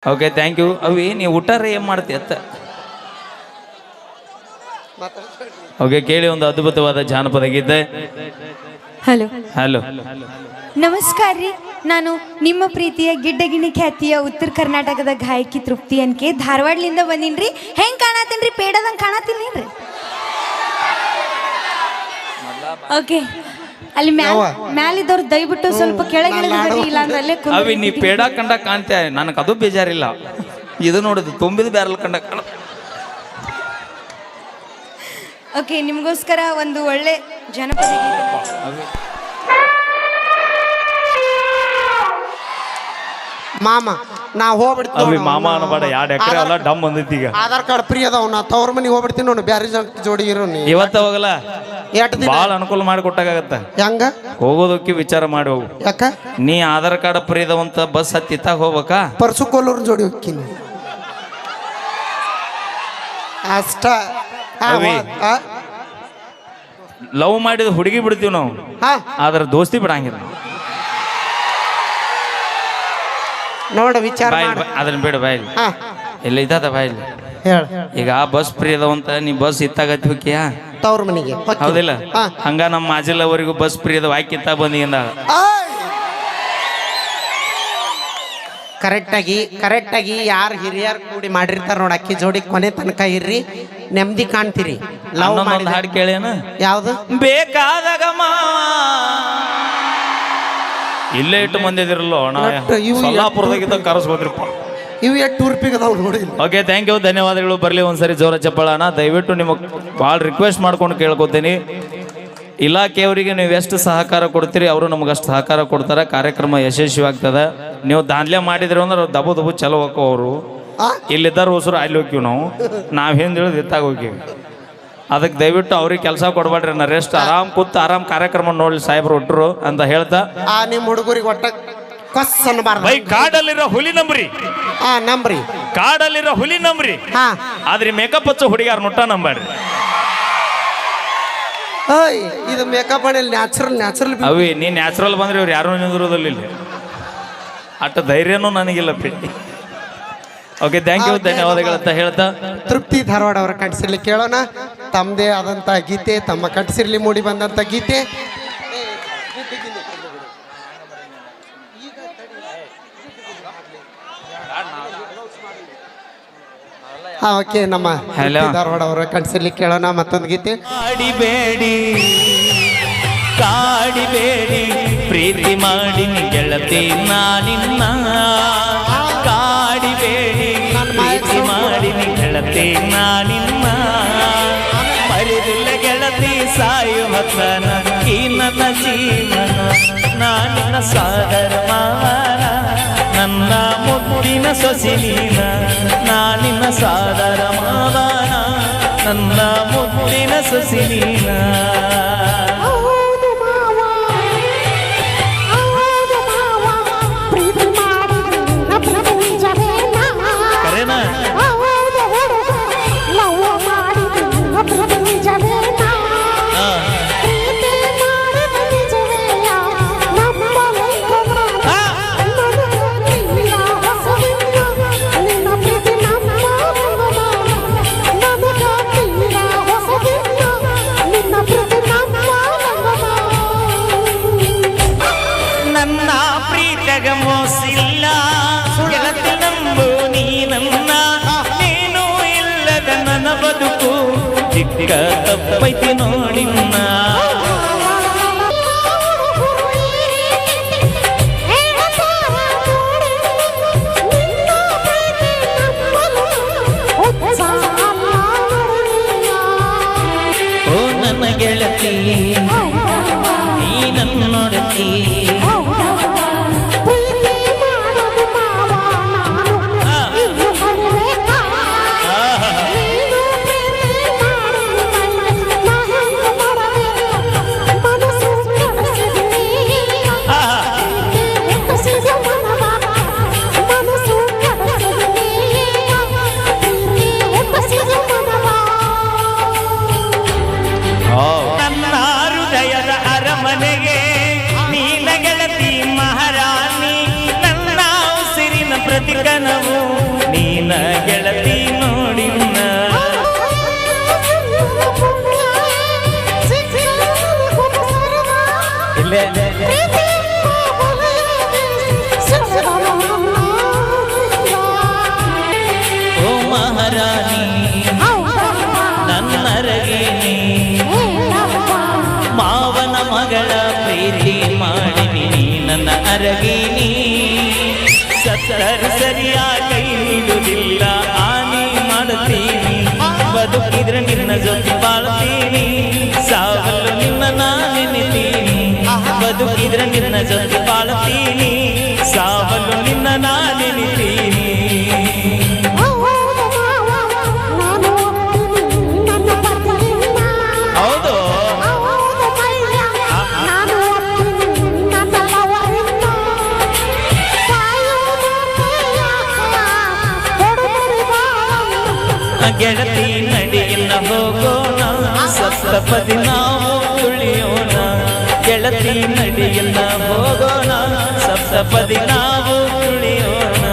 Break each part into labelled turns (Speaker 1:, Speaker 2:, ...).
Speaker 1: Okay thank you. ಅವಿ ನೀವು ಊಟಾರ ಏನು ಮಾಡ್ತಿ ಅತ್ತ? ಓಕೆ ಕೇಳಿ ಒಂದು ಅದ್ಭುತವಾದ ಜಾನಪದ ಗೀತೆ.
Speaker 2: ಹಲೋ
Speaker 1: ಹಲೋ
Speaker 2: ನಮಸ್ಕಾರ ರೀ. ನಾನು ನಿಮ್ಮ ಪ್ರೀತಿಯ ಗಿಡ್ಡಗಿಣಿ ಖ್ಯಾತಿಯ ಉತ್ತರ ಕರ್ನಾಟಕದ ಗಾಯಕಿ ತೃಪ್ತಿ ಅನ್ಕೆ ಧಾರವಾಡಲಿಂದ ಬಂದೀನ್ರಿ. ಹೆಂಗ್ ಕಾಣತ್ತೀನ್ರಿ? ಪೇಡದಂಗೆ ಕಾಣತ್ತೀನೇನ್ರಿ? ಓಕೆ ಅಲ್ಲಿ ಮ್ಯಾಲಿದ್ದವ್ರು ದಯವಿಟ್ಟು ಸ್ವಲ್ಪ ಕೆಳಗೆ ಇಲ್ಲ ಅಂದ್ರೆ ಅಲ್ಲೇ
Speaker 1: ಅವಿ ನೀ ಪೇಡ ಕಂಡ ಕಾಣ್ತೆ, ನನಗೆ ಅದು ಬೇಜಾರಿಲ್ಲ. ಇದು ನೋಡಿದ್ದು ತುಂಬಿದ ಬ್ಯಾರಲ್ ಕಂಡ ಕಾಣ.
Speaker 2: ಓಕೆ ನಿಮಗೋಸ್ಕರ ಒಂದು ಒಳ್ಳೆ ಜನಪದ ಗೀತೆ.
Speaker 3: ಮಾಮ ನಾ
Speaker 1: ಅವಿ
Speaker 3: ಹೋಗ್ಬಿಡ್ತೀವಿ.
Speaker 1: ಮಾಮ ಅನ್ನಬೇಡ, 2 ಎಕರೆ ಅಲ್ಲ ಡಮ್ ಬಂದೈತಿ ಈಗ.
Speaker 3: ಆಧಾರ್ ಕಾರ್ಡ್ ಫ್ರೀ ಅದಾವ. ನಾ ತವ್ರ ಮನೆಗೆ ಹೋಗ್ಬಿಡ್ತೀನಿ ನೋಡಿ. ಬ್ಯಾರೆ ಜೋಡಿ ಇರೋ ನೀ
Speaker 1: ಇವತ್ತ ಹೋಗಲ್ಲ,
Speaker 3: ಎಷ್ಟು ದಿನ
Speaker 1: ಭಾಳ ಅನುಕೂಲ ಮಾಡಿ ಕೊಟ್ಟಾಗತ್ತ.
Speaker 3: ಹೆಂಗ
Speaker 1: ಹೋಗೋದಕ್ಕೆ ವಿಚಾರ ಮಾಡಿ ಹೋಗು.
Speaker 3: ಯಾಕ
Speaker 1: ನೀ ಆಧಾರ್ ಕಾರ್ಡ್ ಫ್ರೀ ಇದಾವಂತ ಬಸ್ ಹತ್ತಿತ್ತಾಗ ಹೋಗ್ಬೇಕಾ?
Speaker 3: ಪರ್ಸು ಕೋಲೂರ್ ಜೋಡಿ ಹೋಗ್ತೀನಿ ಅಷ್ಟ.
Speaker 1: ಅವಿ. ಲವ್ ಮಾಡಿದ ಹುಡುಗಿ ಬಿಡ್ತೀವಿ ನಾವು, ಆದ್ರೆ ದೋಸ್ತಿ ಬಿಡಂಗಿಲ್ಲ.
Speaker 3: ನೋಡ ವಿಚಾರ
Speaker 1: ಬಾಯ್
Speaker 3: ಮಾಡು.
Speaker 1: ಅದನ್ನ ಬಿಡು ಬಾಯ್ಲಿ.
Speaker 3: ಹಾ
Speaker 1: ಎಲ್ಲ ಇದ್ದದ ಬಾಯ್ಲಿ.
Speaker 3: ಹೇಳ
Speaker 1: ಈಗ ಬಸ್ ಫ್ರೀ ಅದಾವಂತ ನೀ ಬಸ್ ಇತ್ತಾಗತ್ತಿ ಹೋಕ್ಕಿಯಾ?
Speaker 3: ತವ್ರ ಮನೆಗೆ ಹೋಗ್ತೀನಿ.
Speaker 1: ಹೌದಿಲ್ಲ?
Speaker 3: ಹಾ.
Speaker 1: ಹಂಗ ನಮ್ಮ ಮಾಜಿಲ್ಲವರೆಗೂ ಬಸ್ ಫ್ರೀ ಅದಾವ, ಆಕಿತ್ತ ಬಂದಿಗಿಂದ.
Speaker 3: ಕರೆಕ್ಟಾಗಿ ಯಾರು ಹಿರಿಯರು ಕೂಡಿ ಮಾಡಿರ್ತಾರ ನೋಡ, ಅಕ್ಕಿ ಜೋಡಿ ಕೊನೆ ತನಕ ಇರ್ರಿ, ನೆಮ್ಮದಿ ಕಾಣ್ತೀರಿ. ಲವ್
Speaker 1: ಒಂದು
Speaker 3: ಮಾಡಿ
Speaker 1: ಹಾಡು ಕೇಳೇನ?
Speaker 3: ಯಾವ್ದು?
Speaker 1: ಬೇಕಾದಾಗ ಇಲ್ಲೇ ಇಟ್ಟು ಮಂದಿದಿರಲ್ಲೋ ನಾ
Speaker 3: ಇವು
Speaker 1: ಸೊಲ್ಲಾಪುರದಾಗಿದ್ದ ಕರೆಸ್ಬೋದ್ರಿಪ್ಪ.
Speaker 3: ಇವು ಎಷ್ಟು ರೂಪಾಯಿಗೆ ಅದಾವ ನೋಡಿ.
Speaker 1: ಓಕೆ ಥ್ಯಾಂಕ್ ಯು, ಧನ್ಯವಾದಗಳು. ಬರಲಿ ಒಂದ್ಸರಿ ಜೋರ ಚಪ್ಪಳನ. ದಯವಿಟ್ಟು ನಿಮಗೆ ಭಾಳ ರಿಕ್ವೆಸ್ಟ್ ಮಾಡ್ಕೊಂಡು ಕೇಳ್ಕೊತೀನಿ, ಇಲಾಖೆಯವರಿಗೆ ನೀವು ಎಷ್ಟು ಸಹಕಾರ ಕೊಡ್ತೀರಿ ಅವರು ನಮ್ಗೆ ಅಷ್ಟು ಸಹಕಾರ ಕೊಡ್ತಾರೆ. ಕಾರ್ಯಕ್ರಮ ಯಶಸ್ವಿಯಾಗ್ತದೆ. ನೀವು ದಾಂದ್ಲೆ ಮಾಡಿದ್ರಿ ಅಂದ್ರೆ ದಬು ದಬು ಚಲೋ ಹೋಗೋ ಅವರು ಇಲ್ಲಿದ್ದಾರ ಹೊಸರು ಅಲ್ಲಿ ಹೋಗ್ತೀವಿ ನಾವು ಹಿಂದೆ ಇಳಿದು ಎತ್ತಾಗ ಹೋಗ್ತೀವಿ. ಅದಕ್ಕೆ ದಯವಿಟ್ಟು ಅವ್ರಿಗೆ ಕೆಲಸ ಕೊಡ್ಬೇಡ್ರಿ. ನಾ ರೆಸ್ಟ್ ಆರಾಮ್ ಕೂತು ಆರಾಮ್ ಕಾರ್ಯಕ್ರಮ ನೋಡ್ಲಿ ಸಾಹೇಬ್ರು ಒಟ್ಟರು ಅಂತ ಹೇಳ್ತಾ,
Speaker 3: ನಿಮ್ಮ ಹುಡುಗರಿಗೆ ಒಟ್ಟ ಕಸ್ ಅನ್ನಬಾರ್ದು.
Speaker 1: ಬೈ ಕಾಡಲ್ಲಿರೋ ಹುಲಿ ನಂಬ್ರಿ,
Speaker 3: ನಂಬ್ರಿ,
Speaker 1: ಕಾಡಲ್ಲಿರೋ ಹುಲಿ ನಂಬ್ರಿ, ಆದ್ರೆ ಮೇಕಪ್ ಹಚ್ಚೋ ಹುಡುಗಿಯಾರ ನುಟ್ಟ ನಂಬಾಡ್ರಿ.
Speaker 3: ಇದು ಮೇಕಪ್ ಮಾಡಿ ನ್ಯಾಚುರಲ್
Speaker 1: ಅವಿ ನೀ ನ್ಯಾಚುರಲ್ ಬಂದ್ರೆ ಇವ್ರು ಯಾರು ನಿಂದಿರೋದಿಲ್ಲ ಇಲ್ಲಿ. ಅಷ್ಟು ಧೈರ್ಯನೂ ನನಗಿಲ್ಲ ಪೆಟ್ಟಿ. ಓಕೆ ಥ್ಯಾಂಕ್ ಯು, ಧನ್ಯವಾದಗಳಂತ ಹೇಳ್ತಾ
Speaker 3: ತೃಪ್ತಿ ಧಾರವಾಡ ಅವರ ಕಂಠಸಿರ್ಲಿ ಕೇಳೋಣ. ತಮ್ಮದೇ ಆದಂಥ ಗೀತೆ, ತಮ್ಮ ಕಂಠಸಿರ್ಲಿ ಮೂಡಿ ಬಂದಂಥ ಗೀತೆ. ಓಕೆ ನಮ್ಮ ಧಾರವಾಡ ಅವರ ಕಂಠಸಿರ್ಲಿ ಕೇಳೋಣ ಮತ್ತೊಂದು ಗೀತೆ.
Speaker 1: ಕಾಡಿಬೇಡಿ ಕಾಡಿಬೇಡಿ ಪ್ರೀತಿ ಮಾಡಿ ಗೆಳತಿ ನಾನಿನ್ನ, ಕಾಡಿಬೇಡಿ ಪ್ರೀತಿ ಮಾಡಿ ಗೆಳತಿ ನಾನಿನ್ನ, ಮರಿದಿಲ್ಲ ಗೆಳತಿ ಸಾಯುವ ತನ ಈ ನನ್ನ ಜೀವನ, ನಾನಿನ್ನ ಸಾಗರ ಮಾವನ, ನನ್ನ ಮುದ್ದಿನ ಸೊಸಿನೀನ, ನಾನಿನ್ನ ಸಾಗರ ಮಾವನ, ನನ್ನ ಮುದ್ದಿನ ಸೊಸಿನೀನ. ನನ್ನ ಪ್ರೀತಗ ಮೋಸಿಲ್ಲ ಗೆಳತಿ ನಂಬು ನೀನನ್ನ, ನೀನು ಇಲ್ಲದ ನನ್ನ ಬದುಕು ಚಿಕ್ಕ ತಪ್ಪೈತಿ ನೋಡಿನ್ನ. ಓ ನನ್ನ ಗೆಳತಿ ನೀ ನನ್ನ ನೋಡತಿ, ನೀನ ಗೆಳತಿ ನೋಡಿನ ಇಲ್ಲೇ ಓ ಮಹಾರಾಣಿ ನನ್ನರಗಿನಿ ಮಾವನ ಮಗಳ ಪ್ರೀತಿ ಮಾಡಿನಿ ನನ್ನ ಅರಗಿನಿ ಸತ್ತರ ಸರಿಯಾಗಿ ಹಿಡುವುದಿಲ್ಲ ಹಾನಿ ಮಾಡುತ್ತೀನಿ ಬದುಕಿದ್ರೆ ನಿನ್ನ ಜೊತೆ ಬಾಳ್ತೀನಿ ಸಾವಲು ನಿನ್ನ ನಾನೆನಿತೀನಿ ಬದುಕಿದ್ರೆ ನಿನ್ನ ಜೊತೆ ಬಾಳ್ತೀನಿ ಸಾವಲು ನಿನ್ನ ನಾನೆನಿತೀನಿ ಹೌದು ಗೆಳತಿ ನಡಿಯನ್ನ ಹೋಗೋಣ ಸಪ್ತಪದಿ ನಾವು ತುಳಿಯೋಣ ಗೆಳತಿ ನಡಿಯನ್ನ ಹೋಗೋಣ ಸಪ್ತಪದಿ ನಾವು ತುಳಿಯೋಣ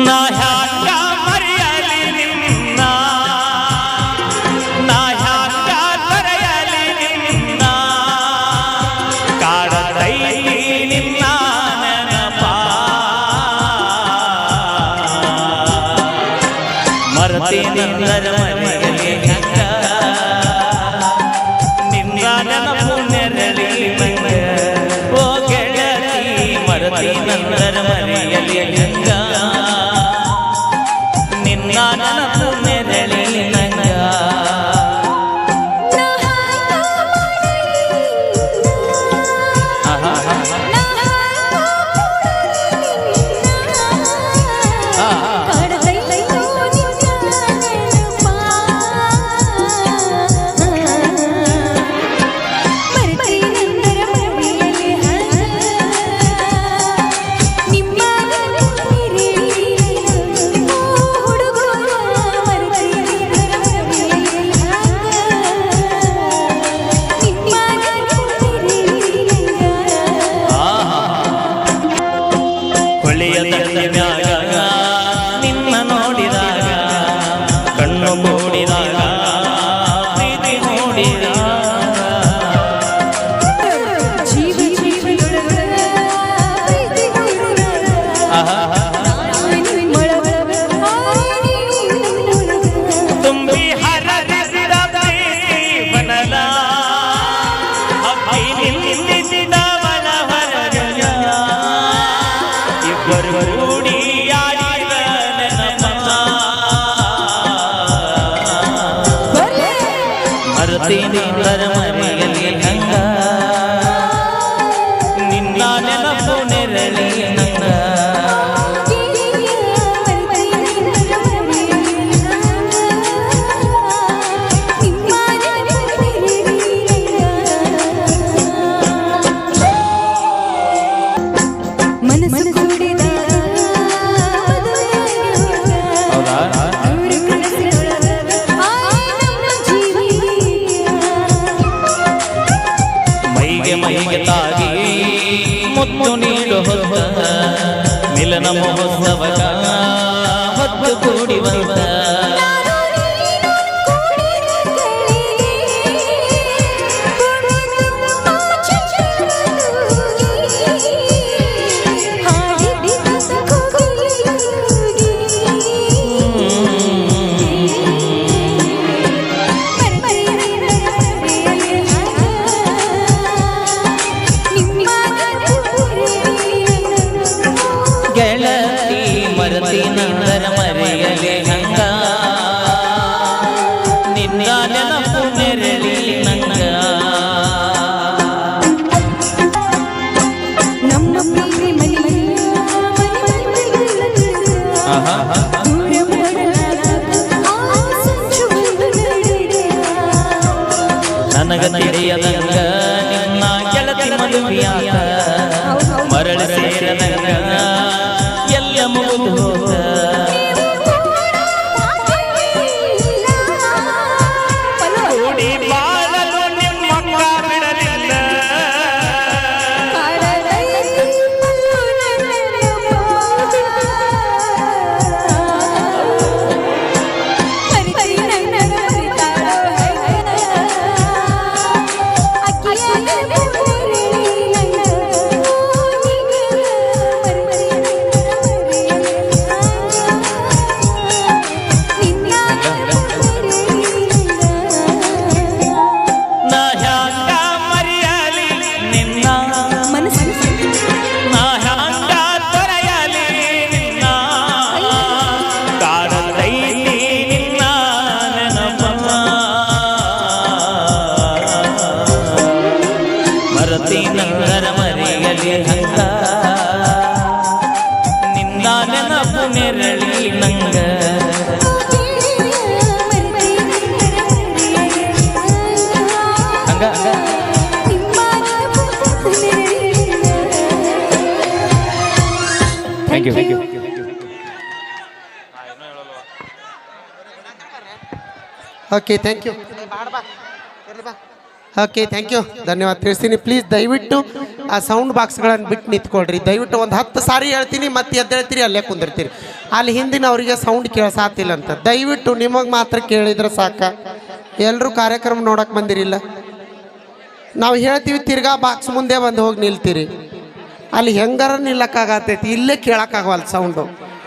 Speaker 1: ನಾ ಹ್ಯಾಂಗ ಮರೆಯಲಿ ನಿನ್ನ ನಾ ಹ್ಯಾಂಗ ಮರೆಯಲಿ ನಿನ್ನ ಕಾಡತೈತಿ ನಿನ್ನ ನೆನಪ ಮರೆತೀನಿ ಮರೆಯಲಿ ಹಂಗ ನಿನ್ನ ನೆನಪು ನೆರಳಿ ನಂಗ ಓ ಗೆಳತಿ ಮರೆತೀನಿ ಮರೆಯಲಿ ಹಂಗ ನಿನ್ನ ನೆನಪು ನೆರಳಿ ನಂಗ ಹೊಳೆಯ ದಂಡೆಯ ಮ್ಯಾಗ ನಿನ್ನ ನೋಡಿದಾಗ ಕಣ್ಣು ಮೂಡಿದಾಗ ಪ್ರೀತಿ ಮೂಡಿದಾಗ ತುಂಬಿ ಹರಡಿದ ಪ್ರೀತಿ ಬನಲ ಹಕ್ಕಿ ನಿಂದಿಸಿದ ಬನ ಹೊರಗಲ ಇಬ್ಬರು ಕೂಡಿ ಆಡಿದ ನೆನಪ ಮರೆತೀನಿ ಮರೆಯಲಿ ಹಂಗ ನಿನ್ನ ನೆನಪು ನೆರಳಿ ನಂಗ ಮೈಗೆ ತಾಗಿ ಮುತ್ತು ನೀಡು ಹೊತ್ತ ಮಿಲನ ಮಹೋತ್ಸವಕ ಹೊತ್ತು ಕೂಡಿ ಬಂದ ಗೆಳತಿ ಮರೆತೀನಿ ಮರೆಯಲಿ ಹಂಗ ನಿನ್ನ ನೆನಪು ನೆರಳಿ ನಂಗ ನನಗ ತಿಳಿಯದಂಗ ನಿನ್ನ ಗೆಳತಿ ಮದುವೆಯಾಗ ಮರಳಿ ಸೇರದಂಗ ಎಲ್ಲ ಮುಗಿದು ಹೋದ thank you
Speaker 3: okay thank you okay thank you ಧನ್ಯವಾದ ತಿಳಿಸ್ತೀನಿ. ಪ್ಲೀಸ್ ದಯವಿಟ್ಟು ಆ ಸೌಂಡ್ ಬಾಕ್ಸ್ಗಳನ್ನು ಬಿಟ್ಟು ನಿಂತ್ಕೊಳ್ರಿ. ದಯವಿಟ್ಟು ಒಂದು 10 ಸಾರಿ ಹೇಳ್ತೀನಿ ಮತ್ತೆ ಎದ್ದೇಳ್ತೀರಿ ಅಲ್ಲೇ ಕುಂದಿರ್ತೀರಿ. ಅಲ್ಲಿ ಹಿಂದಿನ ಅವರಿಗೆ ಸೌಂಡ್ ಕೇಳಿಸಾತಿಲ್ಲ ಅಂತ. ದಯವಿಟ್ಟು ನಿಮಗೆ ಮಾತ್ರ ಕೇಳಿದ್ರೆ ಸಾಕ. ಎಲ್ಲರೂ ಕಾರ್ಯಕ್ರಮ ನೋಡಕ್ಕೆ ಬಂದಿರಿಲ್ಲ. ನಾವು ಹೇಳ್ತೀವಿ ತಿರ್ಗಾ ಬಾಕ್ಸ್ ಮುಂದೆ ಬಂದು ಹೋಗಿ ನಿಲ್ತೀರಿ. ಅಲ್ಲಿ ಹೆಂಗಾರ ನಿಲ್ಲಕ್ಕಾಗತೈತಿ, ಇಲ್ಲೇ ಕೇಳೋಕ್ಕಾಗವಲ್ಲ ಸೌಂಡು.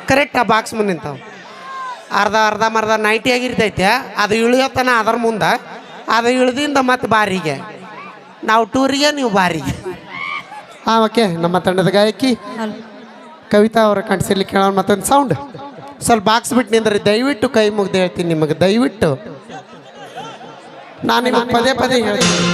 Speaker 3: ಕರೆಕ್ಟ್ ಆ ಬಾಕ್ಸ್ ಮುಂದೆ ನಿಂತಾವೆ. ಅರ್ಧ ಮರ್ಧ ನೈಟಿ ಆಗಿರ್ತೈತೆ, ಅದು ಇಳಿಯೋತನ ಅದರ ಮುಂದೆ, ಅದು ಇಳ್ದಿಂದ ಮತ್ತೆ ಬಾರಿಗೆ. ನಾವು ಟೂರಿಗೆ, ನೀವು ಬಾರಿಗೆ. ಹಾಂ ಓಕೆ. ನಮ್ಮ ತಂಡದ ಗಾಯಕಿ ಕವಿತಾ ಅವರ ಕಂಠಸಿರ್ಲಿ ಕೇಳೋಣ. ಮತ್ತೊಂದು ಸೌಂಡ್ ಸ್ವಲ್ಪ ಬಾಕ್ಸ್ ಬಿಟ್ಟು ನಿಂದ್ರಿ. ದಯವಿಟ್ಟು ಕೈ ಮುಗ್ದು ಹೇಳ್ತೀನಿ ನಿಮಗೆ, ದಯವಿಟ್ಟು ನಾನು ನಿಮಗೆ ಪದೇ ಪದೇ ಹೇಳ್ತೀನಿ.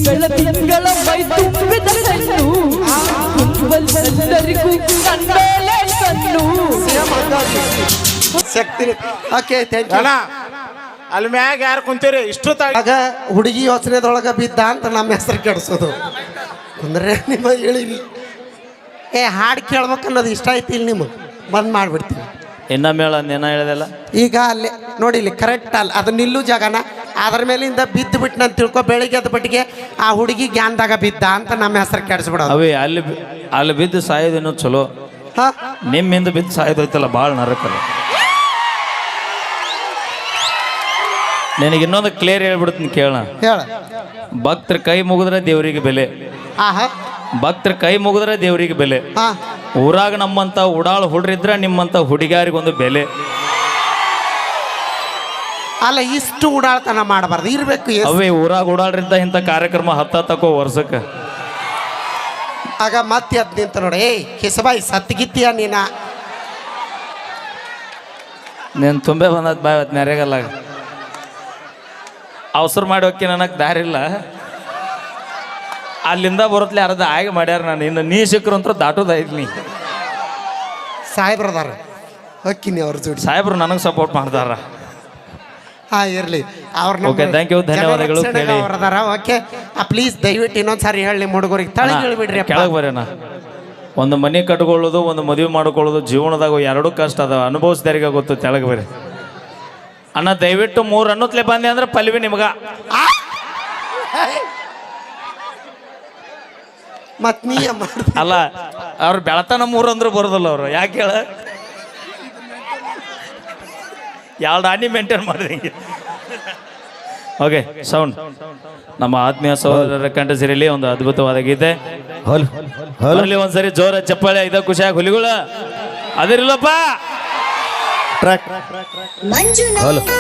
Speaker 4: ಬೆಳದಿಂಗಳ ಮೈ ತುಂಬಿದ ಕಣ್ಣು ಎಲ್ಲರಿಗೂ ಕಣ್ಣೋಲೆ ಕಣ್ಣು
Speaker 3: ಶಕ್ತಿ. Okay thank you.
Speaker 5: ಅಲ್ಲಿ ಮ್ಯಾಗ ಯಾರು ಕುಂತೀರಿ ಇಷ್ಟು
Speaker 3: ಆಗ ಹುಡುಗಿ ಯೋಚನೆದೊಳಗೆ ಬಿದ್ದ ಅಂತ ನಮ್ಮ ಹೆಸರು ಕೆಡಿಸೋದು ಅಂದ್ರೆ ನಿಮ್ಮ ಹೇಳಿರಿ. ಹಾಡು ಕೇಳ್ಬೇಕನ್ನೋದು ಇಷ್ಟ ಆಯ್ತು ಇಲ್ಲಿ ನಿಮಗೆ ಬಂದ್ ಮಾಡಿಬಿಡ್ತೀನಿ.
Speaker 1: ಇನ್ನೊಮ್ಮೆ ಹೇಳ ಏನ ಹೇಳಿದೆಲ್ಲ.
Speaker 3: ಈಗ ಅಲ್ಲಿ ನೋಡಿ, ಇಲ್ಲಿ ಕರೆಕ್ಟ್ ಅಲ್ಲ ಅದು ನಿಲ್ಲು ಜಾಗನ, ಅದ್ರ ಮೇಲಿಂದ ಬಿದ್ದು ಬಿಟ್ಟು ನಾನು ತಿಳ್ಕೊ. ಬೆಳಿಗ್ಗೆ ಅದ ಬಟ್ಟಿಗೆ ಆ ಹುಡುಗಿ ಜ್ಞಾನದಾಗ ಬಿದ್ದ ಅಂತ ನಮ್ಮ ಹೆಸರು ಕೆಡಿಸ್ಬಿಡೋದು.
Speaker 1: ಅವೇ ಅಲ್ಲಿ ಬಿದ್ದು ಸಾಯೋದೇನೋ ಚಲೋ.
Speaker 3: ಹಾಂ
Speaker 1: ನಿಮ್ಮಿಂದ ಬಿದ್ದು ಸಾಯೋದೈತಲ್ಲ ಭಾಳ ನರಕಲ್ಲ. ನಿನಗೆ ಇನ್ನೊಂದು ಕ್ಲಿಯರ್ ಹೇಳ್ಬಿಡ್ತೀನಿ ಕೇಳ.
Speaker 3: ಹೇಳ.
Speaker 1: ಭಕ್ತರ ಕೈ ಮುಗಿದ್ರೆ ದೇವರಿಗೆ ಬೆಲೆ.
Speaker 3: ಆಹಾ
Speaker 1: ಭಕ್ತರ ಕೈ ಮುಗಿದ್ರೆ ದೇವರಿಗೆ ಬೆಲೆ.
Speaker 3: ಹಾಂ
Speaker 1: ಊರಾಗ ನಮ್ಮಂತ ಉಡಾಳು ಹುಡ್ರಿದ್ರೆ ನಿಮ್ಮಂತ ಹುಡುಗಿಯಾರಿಗೊಂದು ಬೆಲೆ.
Speaker 3: ಅಲ್ಲ, ಇಷ್ಟು ಉಡಾಳ್ತನ ಮಾಡಬಾರ್ದು, ಇರ್ಬೇಕು.
Speaker 1: ಅವೇ ಊರಾಗ ಉಡಾಳ್ರಿದ್ದ ಇಂಥ ಕಾರ್ಯಕ್ರಮ ಹತ್ತೋ ವರ್ಷಕ್ಕೆ.
Speaker 3: ಆಗ ಮತ್ತೆ ಅದ್ ನಿಂತ ನೋಡಿ, ಕಿಸಬಾಯಿ ಸತ್ಗಿತ್ತೀಯ ನೀನ.
Speaker 1: ನೀನು ತುಂಬೆ ಬಂದದ್ ಬಾಯ್ ಅವತ್ತು ನೆರೆಗಲ್ಲ. ಅವಸರ ಮಾಡಿ ಹೋಗಿ ನನಗೆ ದಾರಿ ಇಲ್ಲ. ಅಲ್ಲಿಂದ ಬರುತ್ತಲೆ ಅರ್ಧ ಆಗಿ ಮಾಡ್ಯಾರ. ನಾನು ಇನ್ನು ನೀ ಸಿಕ್ಕರು ಅಂತ ದಾಟೋದಾಯ್ತು. ನೀ
Speaker 3: ಸಾಹೇಬ್ರದಾರ ಹೊಕ್ಕಿನಿ ಅವ್ರ ಜೋಡಿ.
Speaker 1: ಸಾಹೇಬ್ರು ನನಗೆ ಸಪೋರ್ಟ್ ಮಾಡ್ತಾರ.
Speaker 3: ಹಾಂ ಇರಲಿ. ಅವ್ರ
Speaker 1: ಓಕೆ ಥ್ಯಾಂಕ್ ಯು, ಧನ್ಯವಾದಗಳು. ಕೇಳಿ
Speaker 3: ಅವ್ರದಾರ. ಓಕೆ ಪ್ಲೀಸ್ ದಯವಿಟ್ಟು ಇನ್ನೊಂದು ಸಾರಿ ಹೇಳಿ ನಿಮ್ಮ ಹುಡುಗರಿಗೆ ತಳಗೆ ಹೇಳ್ಬಿಡ್ರಿ.
Speaker 1: ಕೆಳಗೆ ಬರೋಣ. ಒಂದು ಮನೆ ಕಟ್ಕೊಳ್ಳೋದು, ಒಂದು ಮದುವೆ ಮಾಡ್ಕೊಳ್ಳೋದು ಜೀವನದಾಗ ಎರಡೂ ಕಷ್ಟ ಅದ. ಅನುಭವಿಸ್ದಾರಿಗೆ ಗೊತ್ತು. ತೆಳಗೆ ಬರ್ರಿ ಅಣ್ಣ. ದಯವಿಟ್ಟು 3 ಅನ್ನತ್ಲೆ ಬಂದೆ ಅಂದ್ರೆ ಪಲ್ವಿ ನಿಮ್ಗ.
Speaker 3: ಮತ್ ನೀ
Speaker 1: ಅಲ್ಲ, ಅವ್ರು ಬೆಳತನ 3 ಅಂದ್ರೂ ಬರೋದಿಲ್ಲ ಅವರು. ಯಾಕೆ ಹೇಳ? ಎರಡು ಆನಿ ಮೇಂಟೈನ್ ಮಾಡಿದಂಗೆ. Okay sound. ನಮ್ಮ ಆತ್ಮೀಯ ಸಹೋದರರ ಕಂಠಸಿರಿಲಿ ಒಂದು ಅದ್ಭುತವಾದ ಗೀತೆ. ಅಲ್ಲಿ ಒಂದ್ಸರಿ ಜೋರ ಚಪ್ಪಾಳೆ. ಇದ ಖುಷಿಯಾಗಿ ಹುಲಿಗಳ ಅದಿರಲ್ಲಪ್ಪ.
Speaker 6: ಮಂಜುನಾಥ್